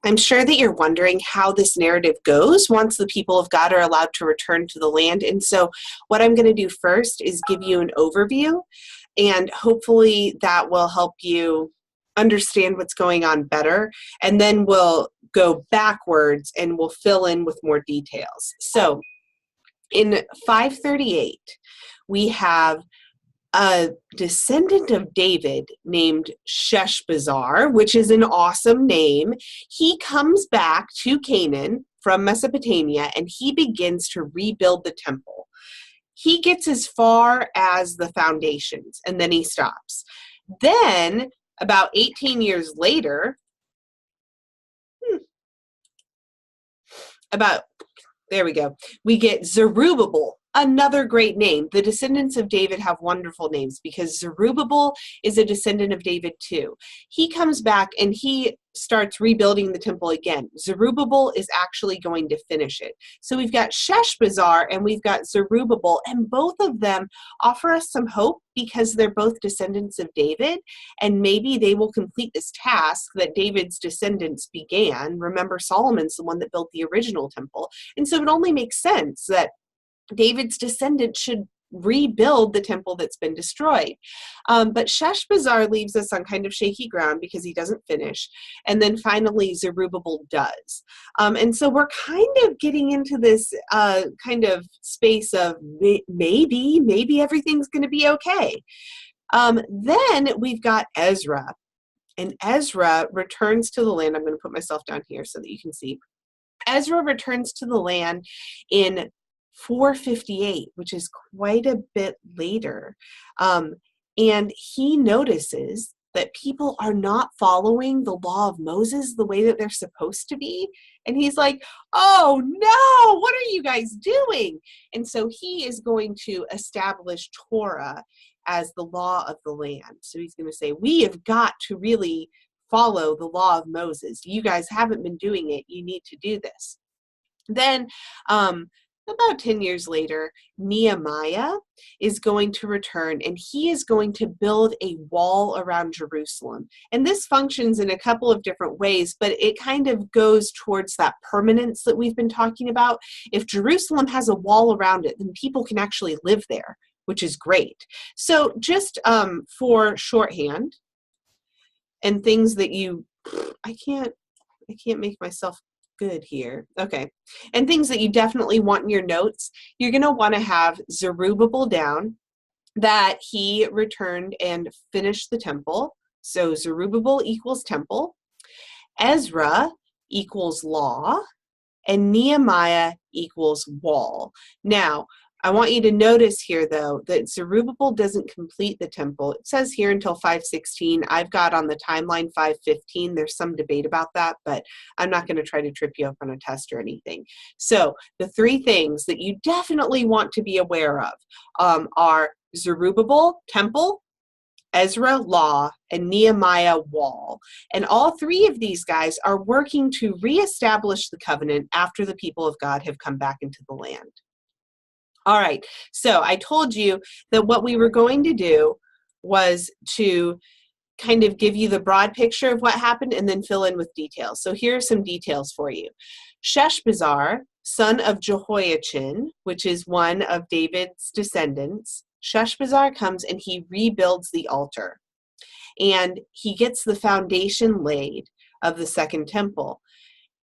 I'm sure that you're wondering how this narrative goes once the people of God are allowed to return to the land. And so what I'm going to do first is give you an overview, and hopefully that will help you understand what's going on better. And then we'll go backwards and we'll fill in with more details. So in 538, we have a descendant of David named Sheshbazzar, which is an awesome name. He comes back to Canaan from Mesopotamia, and he begins to rebuild the temple. He gets as far as the foundations, and then he stops. Then, about 18 years later, there we go, we get Zerubbabel, another great name. The descendants of David have wonderful names because Zerubbabel is a descendant of David too. He comes back and he starts rebuilding the temple again. Zerubbabel is actually going to finish it. So we've got Sheshbazzar and we've got Zerubbabel, and both of them offer us some hope because they're both descendants of David, and maybe they will complete this task that David's descendants began. Remember, Solomon's the one that built the original temple, and so it only makes sense that David's descendants should rebuild the temple that's been destroyed. But Sheshbazzar leaves us on kind of shaky ground because he doesn't finish. And then finally, Zerubbabel does. And so we're kind of getting into this kind of space of maybe everything's going to be okay. Then we've got Ezra. And Ezra returns to the land. I'm going to put myself down here so that you can see. Ezra returns to the land in 458, which is quite a bit later. And he notices that people are not following the law of Moses the way that they're supposed to be. And he's like, oh no, what are you guys doing? And so he is going to establish Torah as the law of the land. So he's going to say, we have got to really follow the law of Moses. You guys haven't been doing it. You need to do this. Then, about 10 years later, Nehemiah is going to return, and he is going to build a wall around Jerusalem. And this functions in a couple of different ways, but it kind of goes towards that permanence that we've been talking about. If Jerusalem has a wall around it, then people can actually live there, which is great. So just for shorthand and things that I can't make myself good here. Okay. And things that you definitely want in your notes, you're going to want to have Zerubbabel down, that he returned and finished the temple. So Zerubbabel equals temple, Ezra equals law, and Nehemiah equals wall. Now, I want you to notice here, though, that Zerubbabel doesn't complete the temple. It says here until 516. I've got on the timeline 515. There's some debate about that, but I'm not going to try to trip you up on a test or anything. So the three things that you definitely want to be aware of are Zerubbabel, temple, Ezra, law, and Nehemiah, wall. And all three of these guys are working to reestablish the covenant after the people of God have come back into the land. All right, so I told you that what we were going to do was to kind of give you the broad picture of what happened and then fill in with details. So here are some details for you. Sheshbazzar, son of Jehoiachin, which is one of David's descendants, Sheshbazzar comes and he rebuilds the altar. And he gets the foundation laid of the second temple.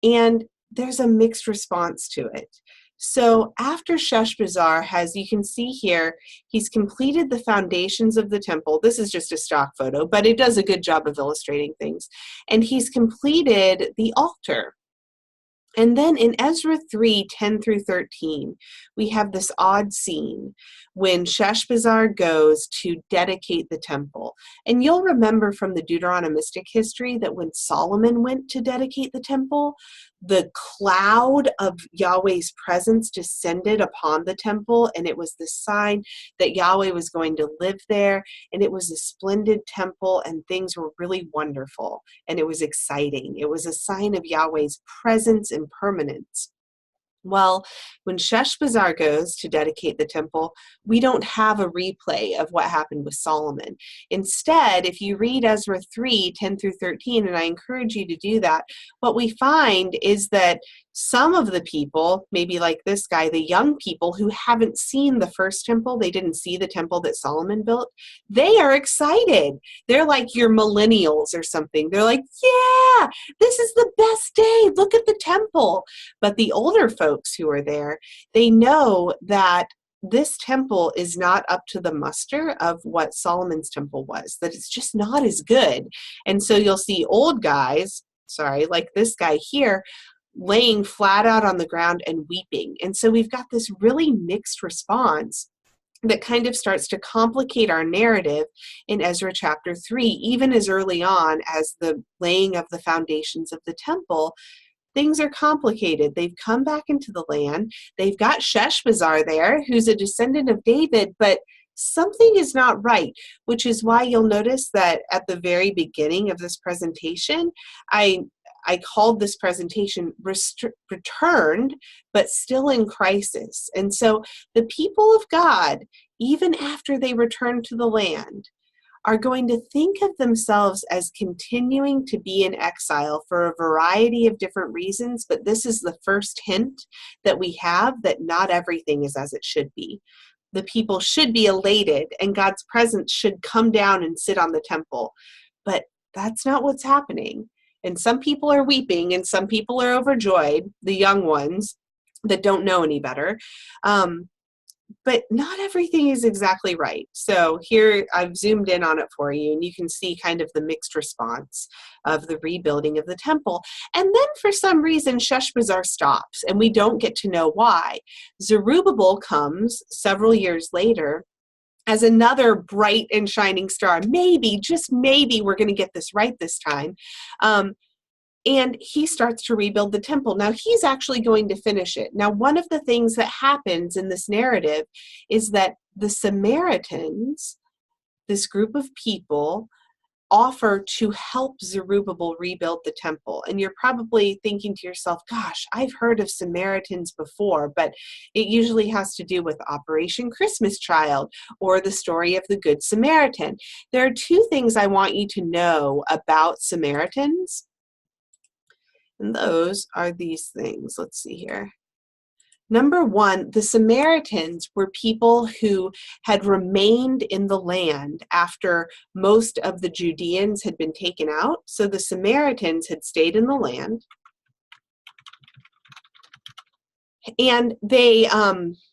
And there's a mixed response to it. So after Sheshbazzar has, you can see here, he's completed the foundations of the temple. This is just a stock photo, but it does a good job of illustrating things. And he's completed the altar. And then in Ezra 3, 10 through 13, we have this odd scene when Sheshbazzar goes to dedicate the temple. And you'll remember from the Deuteronomistic history that when Solomon went to dedicate the temple, the cloud of Yahweh's presence descended upon the temple, and it was the sign that Yahweh was going to live there, and it was a splendid temple, and things were really wonderful, and it was exciting. It was a sign of Yahweh's presence and permanence. Well, when Sheshbazzar goes to dedicate the temple, we don't have a replay of what happened with Solomon. Instead, if you read Ezra 3:10-13, and I encourage you to do that, what we find is that some of the people, maybe like this guy, the young people who haven't seen the first temple, they didn't see the temple that Solomon built, they are excited. They're like your millennials or something. They're like, yeah, this is the best day. Look at the temple. But the older folks who are there, they know that this temple is not up to the muster of what Solomon's temple was, that it's just not as good. And so you'll see old guys, like this guy here, laying flat out on the ground and weeping. And so we've got this really mixed response that kind of starts to complicate our narrative in Ezra chapter 3, even as early on as the laying of the foundations of the temple. Things are complicated. They've come back into the land. They've got Sheshbazzar there, who's a descendant of David, but something is not right, which is why you'll notice that at the very beginning of this presentation, I called this presentation Returned, but Still in Crisis. And so the people of God, even after they return to the land, are going to think of themselves as continuing to be in exile for a variety of different reasons, but this is the first hint that we have that not everything is as it should be. The people should be elated, and God's presence should come down and sit on the temple, but that's not what's happening. And some people are weeping, and some people are overjoyed, the young ones that don't know any better. But not everything is exactly right. So here I've zoomed in on it for you, and you can see kind of the mixed response of the rebuilding of the temple. And then for some reason, Sheshbazzar stops, and we don't get to know why. Zerubbabel comes several years later as another bright and shining star. Maybe, just maybe, we're going to get this right this time. And he starts to rebuild the temple. Now, he's actually going to finish it. Now, one of the things that happens in this narrative is that the Samaritans, this group of people, offer to help Zerubbabel rebuild the temple. And you're probably thinking to yourself, gosh, I've heard of Samaritans before, but it usually has to do with Operation Christmas Child or the story of the Good Samaritan. There are two things I want you to know about Samaritans. And those are these things. Let's see here. Number one, the Samaritans were people who had remained in the land after most of the Judeans had been taken out. So the Samaritans had stayed in the land. And they,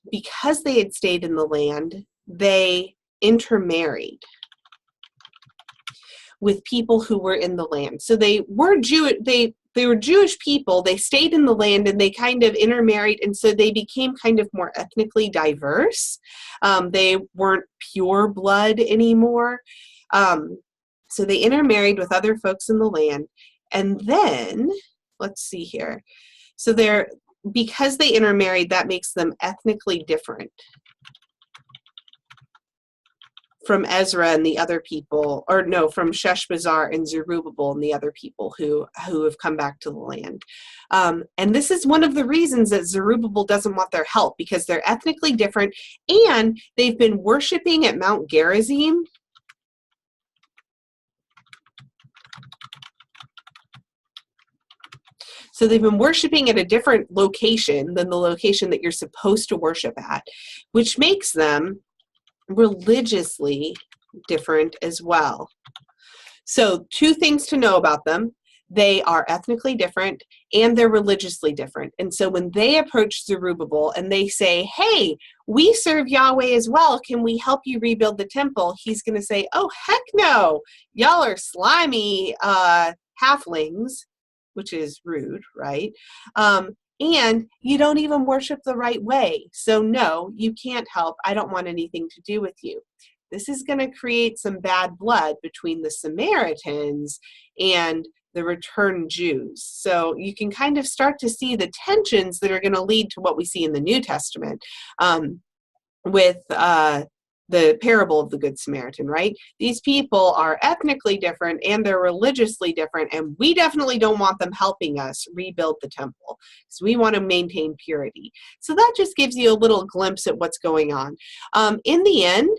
because they had stayed in the land, they intermarried with people who were in the land. So they were they were Jewish people. They stayed in the land and they kind of intermarried, and so they became kind of more ethnically diverse. They weren't pure blood anymore. So they intermarried with other folks in the land. And then, let's see here. So because they intermarried, that makes them ethnically different from Ezra and the other people, or no, from Sheshbazzar and Zerubbabel and the other people who have come back to the land. And this is one of the reasons that Zerubbabel doesn't want their help, because they're ethnically different and they've been worshiping at Mount Gerizim. So they've been worshiping at a different location than the location that you're supposed to worship at, which makes them religiously different as well. So two things to know about them. They are ethnically different and they're religiously different. And so when they approach Zerubbabel and they say, hey, we serve Yahweh as well, can we help you rebuild the temple? He's going to say, oh, heck no. Y'all are slimy halflings, which is rude, right? And you don't even worship the right way. So no, you can't help. I don't want anything to do with you. This is going to create some bad blood between the Samaritans and the returned Jews. So you can kind of start to see the tensions that are going to lead to what we see in the New Testament with the the parable of the Good Samaritan, right? These people are ethnically different and they're religiously different, and we definitely don't want them helping us rebuild the temple because we want to maintain purity. So that just gives you a little glimpse at what's going on. In the end,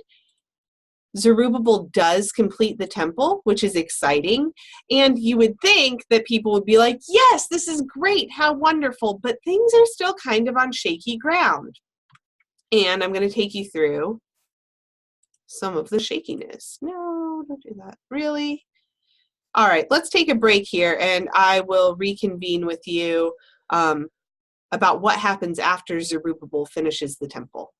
Zerubbabel does complete the temple, which is exciting. And you would think that people would be like, yes, this is great, how wonderful, but things are still kind of on shaky ground. And I'm going to take you through some of the shakiness. No, don't do that. Really? All right, let's take a break here and I will reconvene with you about what happens after Zerubbabel finishes the temple.